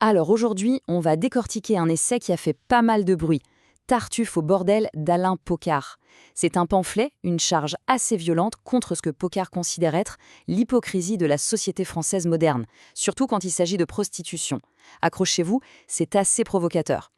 Alors aujourd'hui, on va décortiquer un essai qui a fait pas mal de bruit. Tartuffe au bordel d'Alain Pocard. C'est un pamphlet, une charge assez violente contre ce que Pocard considère être l'hypocrisie de la société française moderne, surtout quand il s'agit de prostitution. Accrochez-vous, c'est assez provocateur.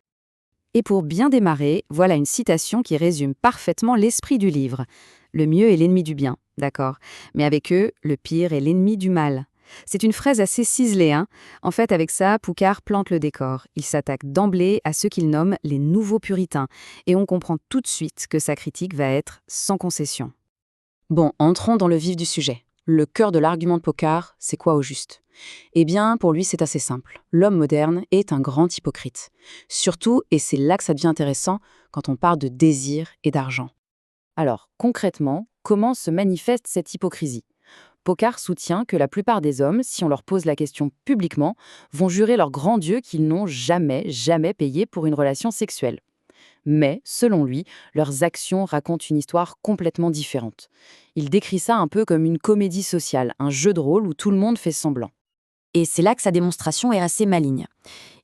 Et pour bien démarrer, voilà une citation qui résume parfaitement l'esprit du livre. Le mieux est l'ennemi du bien, d'accord, mais avec eux, le pire est l'ennemi du mal. C'est une phrase assez ciselée, hein. En fait, avec ça, Pocard plante le décor. Il s'attaque d'emblée à ceux qu'il nomme les nouveaux puritains, et on comprend tout de suite que sa critique va être sans concession. Bon, entrons dans le vif du sujet. Le cœur de l'argument de Pocard, c'est quoi au juste? Eh bien, pour lui, c'est assez simple. L'homme moderne est un grand hypocrite. Surtout, et c'est là que ça devient intéressant, quand on parle de désir et d'argent. Alors, concrètement, comment se manifeste cette hypocrisie? Pocard soutient que la plupart des hommes, si on leur pose la question publiquement, vont jurer leur grand Dieu qu'ils n'ont jamais payé pour une relation sexuelle. Mais, selon lui, leurs actions racontent une histoire complètement différente. Il décrit ça un peu comme une comédie sociale, un jeu de rôle où tout le monde fait semblant. Et c'est là que sa démonstration est assez maligne.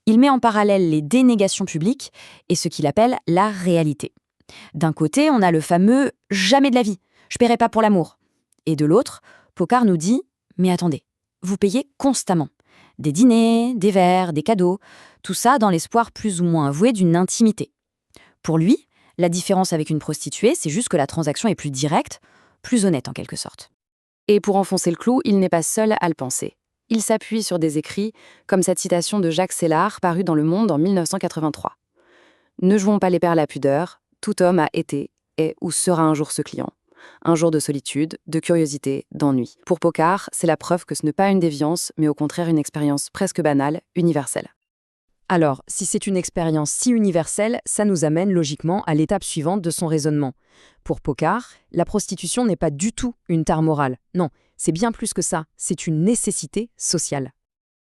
Il met en parallèle les dénégations publiques et ce qu'il appelle la réalité. D'un côté, on a le fameux « jamais de la vie, je paierai pas pour l'amour ». Et de l'autre, Pocard nous dit « mais attendez, vous payez constamment. Des dîners, des verres, des cadeaux, tout ça dans l'espoir plus ou moins avoué d'une intimité. » Pour lui, la différence avec une prostituée, c'est juste que la transaction est plus directe, plus honnête en quelque sorte. Et pour enfoncer le clou, il n'est pas seul à le penser. Il s'appuie sur des écrits, comme cette citation de Jacques Sellard parue dans Le Monde en 1983. « Ne jouons pas les pères à la pudeur, tout homme a été, est ou sera un jour ce client. Un jour de solitude, de curiosité, d'ennui. » Pour Pocard, c'est la preuve que ce n'est pas une déviance, mais au contraire une expérience presque banale, universelle. Alors, si c'est une expérience si universelle, ça nous amène logiquement à l'étape suivante de son raisonnement. Pour Pocard, la prostitution n'est pas du tout une tare morale. Non, c'est bien plus que ça, c'est une nécessité sociale.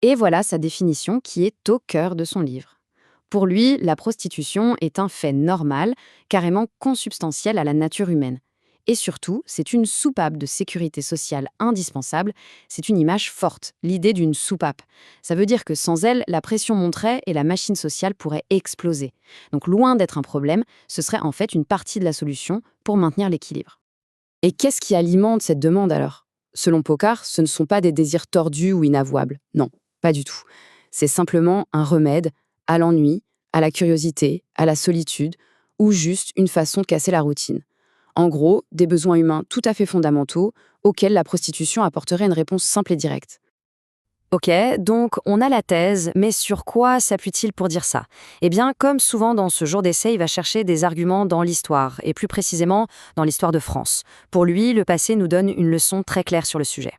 Et voilà sa définition qui est au cœur de son livre. Pour lui, la prostitution est un fait normal, carrément consubstantiel à la nature humaine. Et surtout, c'est une soupape de sécurité sociale indispensable, c'est une image forte, l'idée d'une soupape. Ça veut dire que sans elle, la pression monterait et la machine sociale pourrait exploser. Donc loin d'être un problème, ce serait en fait une partie de la solution pour maintenir l'équilibre. Et qu'est-ce qui alimente cette demande alors? Selon Pocard, ce ne sont pas des désirs tordus ou inavouables. Non, pas du tout. C'est simplement un remède à l'ennui, à la curiosité, à la solitude, ou juste une façon de casser la routine. En gros, des besoins humains tout à fait fondamentaux auxquels la prostitution apporterait une réponse simple et directe. Ok, donc on a la thèse, mais sur quoi s'appuie-t-il pour dire ça? Eh bien, comme souvent dans ce genre d'essai, il va chercher des arguments dans l'histoire, et plus précisément dans l'histoire de France. Pour lui, le passé nous donne une leçon très claire sur le sujet.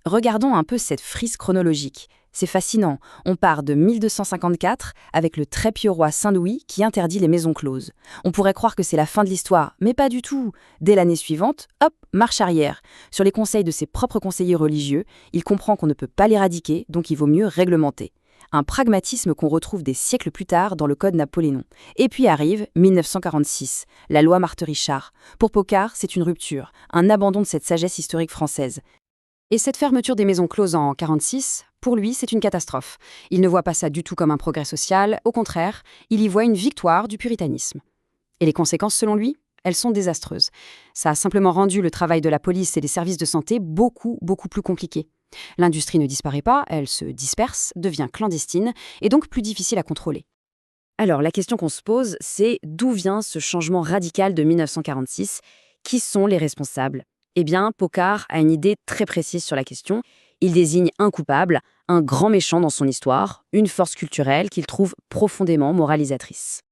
Regardons un peu cette frise chronologique. C'est fascinant. On part de 1254 avec le très pieux roi Saint-Louis qui interdit les maisons closes. On pourrait croire que c'est la fin de l'histoire, mais pas du tout. Dès l'année suivante, hop, marche arrière. Sur les conseils de ses propres conseillers religieux, il comprend qu'on ne peut pas l'éradiquer, donc il vaut mieux réglementer. Un pragmatisme qu'on retrouve des siècles plus tard dans le Code Napoléon. Et puis arrive 1946, la loi Marthe-Richard. Pour Pocard, c'est une rupture, un abandon de cette sagesse historique française. Et cette fermeture des maisons closes en 1946, pour lui, c'est une catastrophe. Il ne voit pas ça du tout comme un progrès social, au contraire, il y voit une victoire du puritanisme. Et les conséquences, selon lui, elles sont désastreuses. Ça a simplement rendu le travail de la police et des services de santé beaucoup plus compliqué. L'industrie ne disparaît pas, elle se disperse, devient clandestine, et donc plus difficile à contrôler. Alors, la question qu'on se pose, c'est d'où vient ce changement radical de 1946? Qui sont les responsables? Eh bien, Pocard a une idée très précise sur la question. Il désigne un coupable, un grand méchant dans son histoire, une force culturelle qu'il trouve profondément moralisatrice.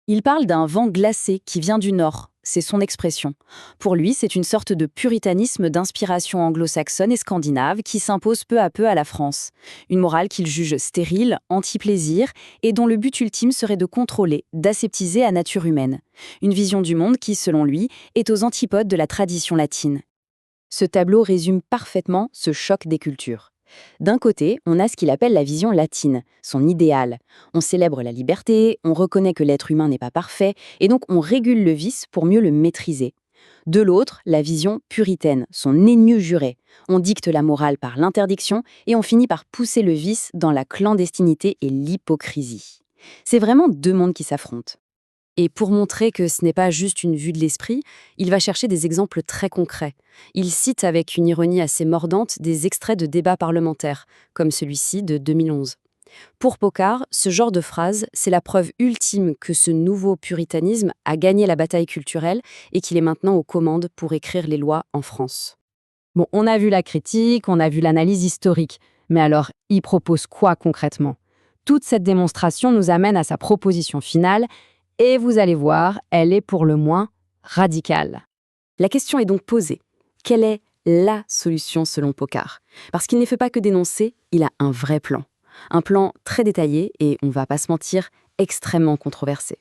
Il parle d'un vent glacé qui vient du Nord, c'est son expression. Pour lui, c'est une sorte de puritanisme d'inspiration anglo-saxonne et scandinave qui s'impose peu à peu à la France. Une morale qu'il juge stérile, anti-plaisir, et dont le but ultime serait de contrôler, d'aseptiser à nature humaine. Une vision du monde qui, selon lui, est aux antipodes de la tradition latine. Ce tableau résume parfaitement ce choc des cultures. D'un côté, on a ce qu'il appelle la vision latine, son idéal. On célèbre la liberté, on reconnaît que l'être humain n'est pas parfait, et donc on régule le vice pour mieux le maîtriser. De l'autre, la vision puritaine, son ennemi juré. On dicte la morale par l'interdiction et on finit par pousser le vice dans la clandestinité et l'hypocrisie. C'est vraiment deux mondes qui s'affrontent. Et pour montrer que ce n'est pas juste une vue de l'esprit, il va chercher des exemples très concrets. Il cite avec une ironie assez mordante des extraits de débats parlementaires, comme celui-ci de 2011. Pour Pocard, ce genre de phrase, c'est la preuve ultime que ce nouveau puritanisme a gagné la bataille culturelle et qu'il est maintenant aux commandes pour écrire les lois en France. Bon, on a vu la critique, on a vu l'analyse historique, mais alors, il propose quoi concrètement? Toute cette démonstration nous amène à sa proposition finale, et vous allez voir, elle est pour le moins radicale. La question est donc posée. Quelle est la solution selon Pocard? Parce qu'il ne fait pas que dénoncer, il a un vrai plan. Un plan très détaillé et, on va pas se mentir, extrêmement controversé.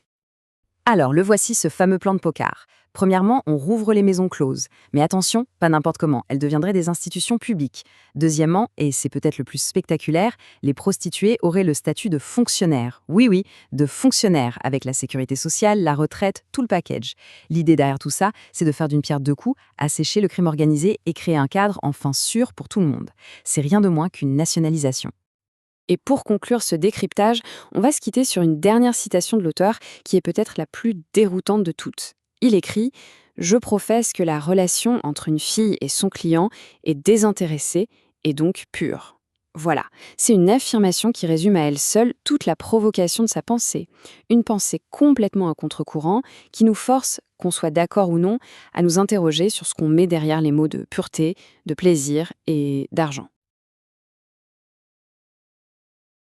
Alors, le voici ce fameux plan de Pocard. Premièrement, on rouvre les maisons closes. Mais attention, pas n'importe comment, elles deviendraient des institutions publiques. Deuxièmement, et c'est peut-être le plus spectaculaire, les prostituées auraient le statut de fonctionnaires. Oui, oui, de fonctionnaires, avec la sécurité sociale, la retraite, tout le package. L'idée derrière tout ça, c'est de faire d'une pierre deux coups, assécher le crime organisé et créer un cadre enfin sûr pour tout le monde. C'est rien de moins qu'une nationalisation. Et pour conclure ce décryptage, on va se quitter sur une dernière citation de l'auteur qui est peut-être la plus déroutante de toutes. Il écrit « Je professe que la relation entre une fille et son client est désintéressée et donc pure ». Voilà, c'est une affirmation qui résume à elle seule toute la provocation de sa pensée. Une pensée complètement à contre-courant qui nous force, qu'on soit d'accord ou non, à nous interroger sur ce qu'on met derrière les mots de pureté, de plaisir et d'argent.